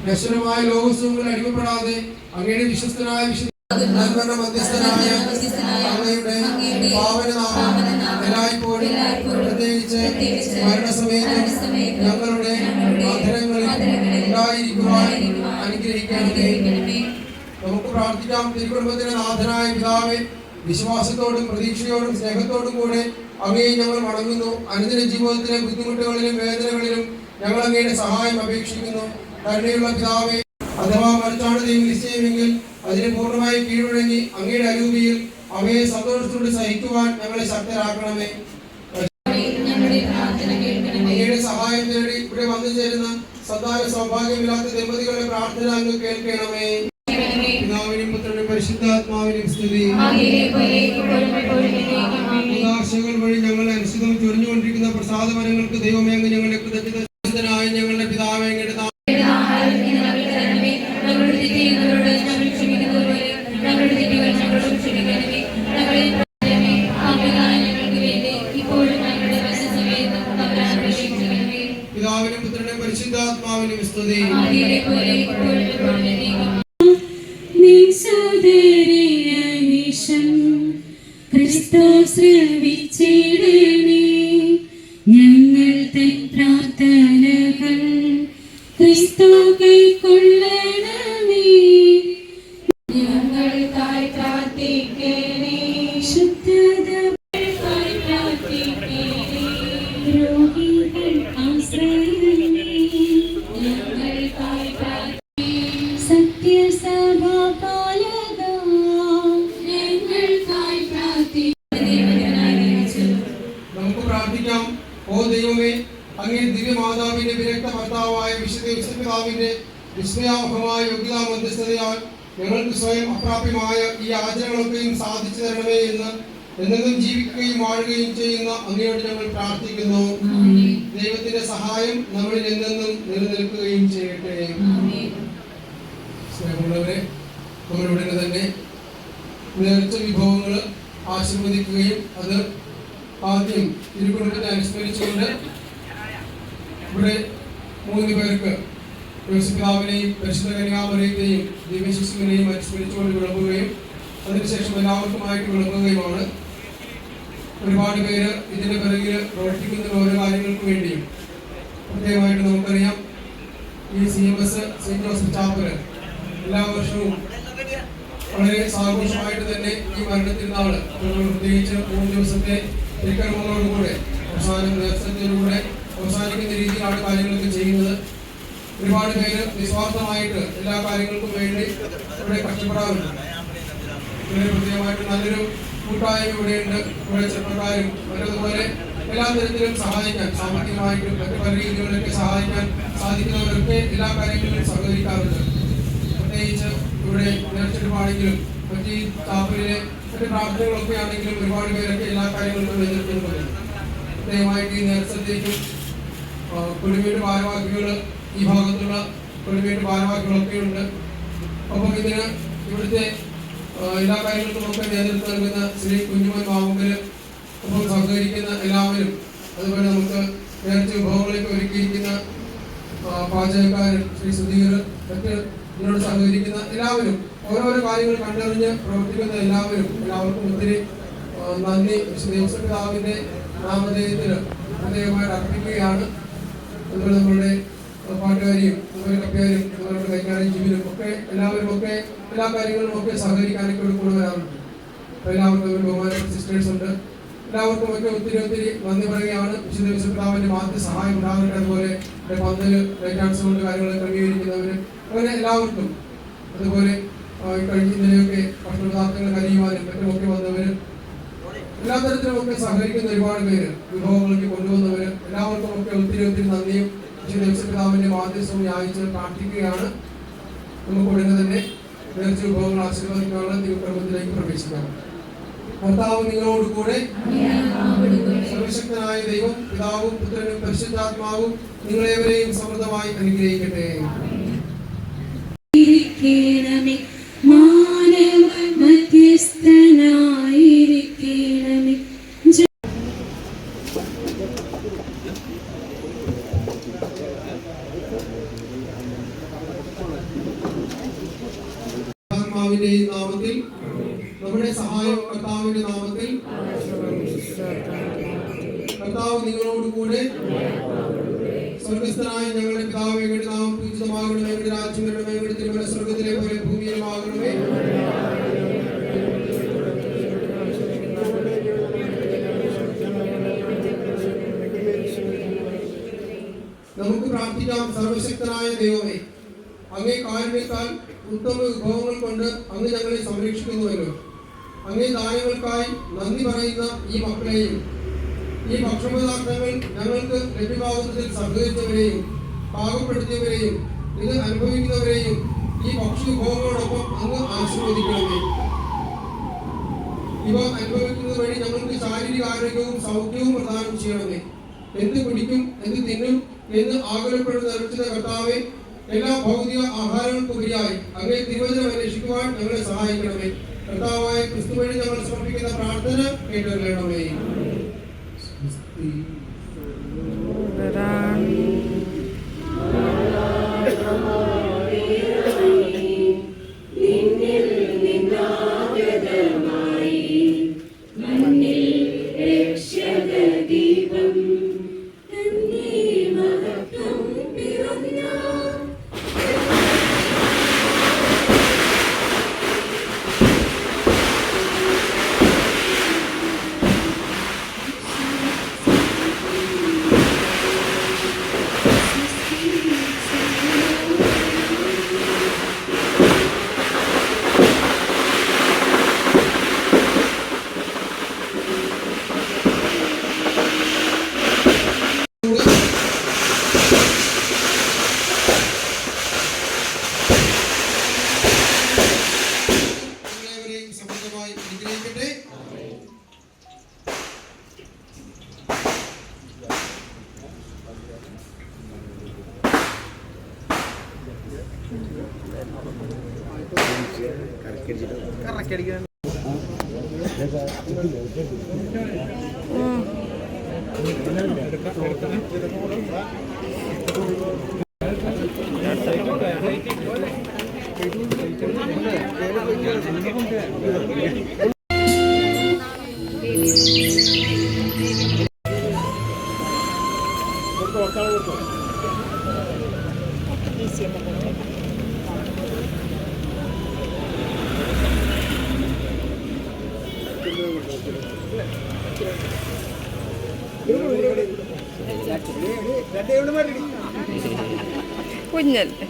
നശ്വരമായ ലോകസുഖങ്ങളിൽ അടിമപ്പെടാതെ അങ്ങയുടെ വിശ്വസ്തനായ മധ്യസ്ഥനായ അങ്ങയുടെ പാവനനാമം എല്ലായ്പ്പോഴും പ്രത്യേകിച്ച് മരണസമയത്തും ഞങ്ങളുടെ അധരങ്ങളിൽ ഉണ്ടായിരിക്കുവാൻ അനുഗ്രഹിക്കണമേ. നമുക്ക് പ്രാർത്ഥിക്കാം. തിരുക്കുടുംബത്തിന്റെ നാഥനായ പിതാവേ, വിശ്വാസത്തോടും പ്രതീക്ഷയോടും സ്നേഹത്തോടും കൂടെ അങ്ങയെ ഞങ്ങൾ വണങ്ങുന്നു. അനുദിന ജീവിതത്തിലെ ബുദ്ധിമുട്ടുകളിലും വേദനകളിലും ഞങ്ങൾ അങ്ങയുടെ സഹായം അപേക്ഷിക്കുന്നു. കരുണയുള്ള പിതാവേ, അഥവാ മറിച്ചാണ് ദൈവം നിശ്ചയമെങ്കിൽ അതിനെ പൂർണ്ണമായി കീഴടങ്ങി അങ്ങയുടെ അരൂപിയിൽ അവയെ സന്തോഷത്തോടെ സഹിക്കുവാൻ ഞങ്ങളെ ശക്തരാക്കണമേ. അങ്ങയുടെ സഹായം തേടി ഇവിടെ വന്നു ചേരുന്ന സന്താന സൗഭാഗ്യമില്ലാത്ത ദമ്പതികളുടെ പ്രാർത്ഥന അങ്ങ് കേൾക്കണമേ. പിതാവിനും പുത്രനും പരിശുദ്ധാത്മാവിനും സ്തുതി. ഉദാശകൾ വഴി ഞങ്ങളെ അനുസൃതം ചൊരിഞ്ഞുകൊണ്ടിരിക്കുന്ന പ്രസാദവരങ്ങൾക്ക് ദൈവമേ അങ്ങ് ഞങ്ങളുടെ കൃതജ്ഞതനായ ഞങ്ങളുടെ പിതാവേ, അങ്ങയുടെ പിതാവിനും പുത്രനും പരിശുദ്ധാത്മാവിനും സ്തുതി. ഞങ്ങൾ തൻ പ്രാർത്ഥനകൾ ക്രിസ്തു കൈക്കൊള്ളണമേ. ഞങ്ങൾക്കായി പ്രാർത്ഥിക്കണേ. ശുദ്ധത പ്രാർത്ഥിക്കണേ. രോഗികൾ ആശ്രയമേ. ഞങ്ങൾക്കായി പ്രാർത്ഥിക്കണേ. സത്യസഭാപാലക ഞങ്ങൾക്കായി പ്രാർത്ഥിക്കണേ. നമുക്ക് പ്രാർത്ഥിക്കാം. ഓ ദൈവമേ, അങ്ങേ ദിവ്യമാതാവിന്റെ വിരക്ത ഭർത്താവായ വിശുദ്ധ യോസേപ്പിതാവിന്റെ വിസ്മയാവഹമായ യോഗ്യതാ മധ്യസ്ഥതയാൽ ഞങ്ങൾക്ക് സ്വയം അപ്രാപ്യമായ ഈ ആചരണങ്ങളൊക്കെയും സാധിച്ചു തരണമേ എന്ന് എന്നെന്നും ജീവിക്കുകയും വാഴുകയും ചെയ്യുന്ന അങ്ങയോട് ഞങ്ങൾ പ്രാർത്ഥിക്കുന്നു. ദൈവത്തിന്റെ സഹായം നമ്മളിൽ എന്നെന്നും നിലനിൽക്കുകയും ചെയ്യട്ടെ. സ്നേഹമുള്ളവരെ, നമ്മളിവിടെ തന്നെ നേർച്ച വിഭവങ്ങൾ ആശീർവദിക്കുകയും അത് ആദ്യം തിരുക്കുടുംബത്തെ അനുസ്മരിച്ചുകൊണ്ട് ഇവിടെ 3 പേർക്ക് യോസേപ്പിതാവിനെയും പരിശുദ്ധ കന്യകാമറിയത്തെയും ദിവ്യശിശുവിനെയും അനുസ്മരിച്ചുകൊണ്ട് വിളമ്പുകയും അതിനുശേഷം എല്ലാവർക്കുമായിട്ട് വിളമ്പുകയുമാണ്. ഒരുപാട് പേര് ഇതിന്റെ പിറകിൽ പ്രവർത്തിക്കുന്ന ഓരോ കാര്യങ്ങൾക്ക് വേണ്ടിയും പ്രത്യേകമായിട്ട് നമുക്കറിയാം. ഈ CMS സെന്റ് ജോസഫ് ചാപ്പല് എല്ലാ വർഷവും വളരെ സാഘോഷമായിട്ട് തന്നെ ഈ മരണത്തിരുന്നാള് പ്രത്യേകിച്ച് 3 ദിവസത്തെ തിരുക്കർമ്മങ്ങളോടുകൂടെ നേതൃത്വത്തിലൂടെ അവസാനിക്കുന്ന രീതിയിലാണ് കാര്യങ്ങളൊക്കെ ചെയ്യുന്നത്. ഒരുപാട് പേര് നിസ്വാർത്ഥമായിട്ട് എല്ലാ കാര്യങ്ങൾക്കും വേണ്ടി ഇവിടെ കഷ്ടപ്പെടാറുണ്ട്. ഇവിടെ പ്രത്യേകമായിട്ട് നല്ലൊരു കൂട്ടായ്മ ഇവിടെയുണ്ട്. ഇവിടെ ചെറുപ്പക്കാരും അതുപോലെ എല്ലാ തരത്തിലും സഹായിക്കാൻ, സാമ്പത്തികമായിട്ടും മറ്റു പല രീതികളിലൊക്കെ സഹായിക്കാൻ സാധിക്കുന്നവരൊക്കെ എല്ലാ കാര്യങ്ങളിലും സഹകരിക്കാറുണ്ട്. പ്രത്യേകിച്ച് ഇവിടെ നേർച്ചെടുപ്പാണെങ്കിലും മറ്റ് ഈ ചാപ്പലിലെ മറ്റ് പ്രാർത്ഥനകളൊക്കെ ആണെങ്കിലും ഒരുപാട് പേരൊക്കെ എല്ലാ കാര്യങ്ങളിലും നേതൃത്വം കൊടുക്കും. പ്രത്യേകമായിട്ട് ഈ നേതൃത്വത്തേക്കും കുടിവീട്ട് ഭാരവാഹികൾ, ഈ ഭാഗത്തുള്ള കുടിവീട്ട് ഭാരവാഹികളൊക്കെ ഉണ്ട്. ഒപ്പം ഇതിന് ഇവിടുത്തെ എല്ലാ കാര്യങ്ങൾക്കുമൊക്കെ നേതൃത്വം നൽകുന്ന ശ്രീ കുഞ്ഞുമൻ മാവുങ്കല്, ഒപ്പം സഹകരിക്കുന്ന എല്ലാവരും, അതുപോലെ നമുക്ക് നേർച്ച വിഭവങ്ങളൊക്കെ ഒരുക്കിയിരിക്കുന്ന പാചകക്കാരൻ ശ്രീ സുധീർ, മറ്റ് ഇതിനോട് സഹകരിക്കുന്ന എല്ലാവരും, ഓരോരോ കാര്യങ്ങൾ കണ്ടറിഞ്ഞ് പ്രവർത്തിക്കുന്ന എല്ലാവർക്കും ഒത്തിരി നന്ദി യേശുപിതാവിന്റെ നാമധേയത്തിന് പ്രത്യേകമായിട്ട് അർപ്പിക്കുകയാണ്. അതുപോലെ നമ്മളുടെ പാട്ടുകാരിയും അതുപോലെ കപ്പ്യാരും അതുപോലെ കൈകാര്യം ജീവിതം ഒക്കെ എല്ലാവരും ഒക്കെ എല്ലാ കാര്യങ്ങളിലും ഒക്കെ സഹകരിക്കാനൊക്കെ കൂടെ വരാറുണ്ട്. അപ്പോൾ എല്ലാവർക്കും ബഹുമാനപ്പെട്ട സിസ്റ്റേഴ്സ് ഉണ്ട്. എല്ലാവർക്കും ഒക്കെ ഒത്തിരി നന്ദി പറയുകയാണ്. വിശുദ്ധ യേശുപിതാവിന്റെ മാത്രം സഹായം ഉണ്ടാകട്ടെ. അതുപോലെ പന്തല് ലൈറ്റ് ആൻഡ് സൗണ്ട് കാര്യങ്ങൾ ക്രമീകരിക്കുന്നവര്, അങ്ങനെ എല്ലാവർക്കും, അതുപോലെ കഴിഞ്ഞതിനെയൊക്കെ ഭക്ഷണപദാർത്ഥങ്ങൾ കരിയുവാനും മറ്റുമൊക്കെ വന്നവര്, എല്ലാ തരത്തിലുമൊക്കെ സഹകരിക്കുന്ന ഒരുപാട് പേര്, വിഭവങ്ങൾക്ക് കൊണ്ടുവന്നവര്, എല്ലാവർക്കും ഒക്കെ ഒത്തിരി നന്ദിയും വിശുദ്ധ യേശുപിതാവിന്റെ മാധ്യസ്ഥവും യാചിച്ച് പ്രാർത്ഥിക്കുകയാണ്. നമുക്ക് ഉടനെ തന്നെ നേർച്ച വിഭവങ്ങൾ ആശീർവദിക്കാനുള്ള തിരുക്കർമ്മത്തിലേക്ക് പ്രവേശിക്കാം. കർത്താവ് നിങ്ങളോട് കൂടെ. സർവശക്തനായ ദൈവം പിതാവും പുത്രനും പരിശുദ്ധാത്മാവും നിങ്ങളെവരെയും സമൃദ്ധമായി അനുഗ്രഹിക്കട്ടെ. മധ്യസ്ഥനായിരിക്കണമേ. കർത്താവിന്റെയും നാമത്തിൽ, നമ്മുടെ സഹായം കർത്താവിന്റെ നാമത്തിൽ. കർത്താവ് നിങ്ങളോട് കൂടെ. സ്വർഗസ്ഥനായ ഞങ്ങളുടെ പിതാവേ, അങ്ങയുടെ നാമം പൂജിതമാകണമേ, അങ്ങയുടെ രാജ്യം വരണമേ, അങ്ങയുടെ തിരുമനസ്സ് സ്വർഗ്ഗത്തിലെ പോലെ ഭൂമിയിലുമാകണമേ. നമുക്ക് പ്രാർത്ഥിക്കാം. സർവശക്തനായ ദൈവമേ, അങ്ങേ കാരുണ്യത്താൽ ഉത്തമ വിഭവങ്ങൾ കൊണ്ട് അങ്ങ് ഞങ്ങളെ സംരക്ഷിക്കുന്നുവല്ലോ. അങ്ങേ ദാനങ്ങൾക്കായി നന്ദി പറയുന്ന ഈ മക്കളെയും ഈ ഭക്ഷണപദാർത്ഥങ്ങൾ ഞങ്ങൾക്ക് ലഭ്യമാകുന്നതിൽ സഹകരിച്ചവരെയും പാകപ്പെടുത്തിയവരെയും ഇത് അനുഭവിക്കുന്നവരെയും ഈ ഭക്ഷ്യവിഭവങ്ങളോടൊപ്പം അങ്ങ് ആശീർവദിക്കണമേ. ഇവ അനുഭവിക്കുന്നത് വഴി ഞങ്ങൾക്ക് ശാരീരിക ആരോഗ്യവും സൗഖ്യവും പ്രദാനം ചെയ്യണമേ. എന്ത് പിടിക്കും, എന്ത് തിന്നും എന്ന് ആകുലപ്പെടുന്ന നിറച്ചുന്ന കർത്താവെ, എല്ലാ ഭൗതിക ആഹാരങ്ങൾക്കുപരിയായി അങ്ങേ തിരുവചനം അന്വേഷിക്കുവാൻ ഞങ്ങളെ സഹായിക്കണമേ. കർത്താവായ ക്രിസ്തു വഴി ഞങ്ങൾ സമർപ്പിക്കുന്ന പ്രാർത്ഥന കേട്ടുകൊള്ളണമേ. കുഞ്ഞല്ലേ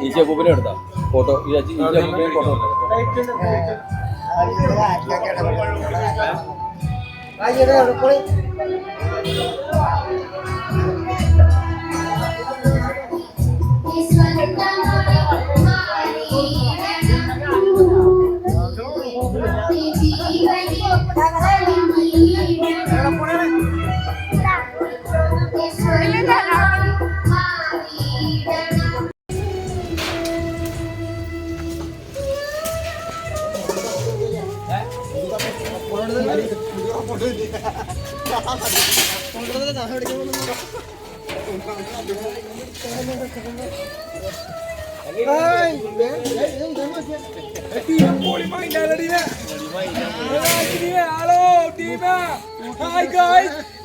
ഈ ചെപ്പൂപ്പിനെ എടുത്താ ഫോട്ടോ ഈ ചെപ്പൂപ്പിനെ ഫോട്ടോ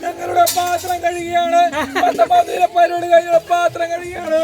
ഞങ്ങളുടെ പാത്രം കഴുകിയാണ് പരിപാടി കഴിഞ്ഞ പാത്രം കഴുകിയാണ്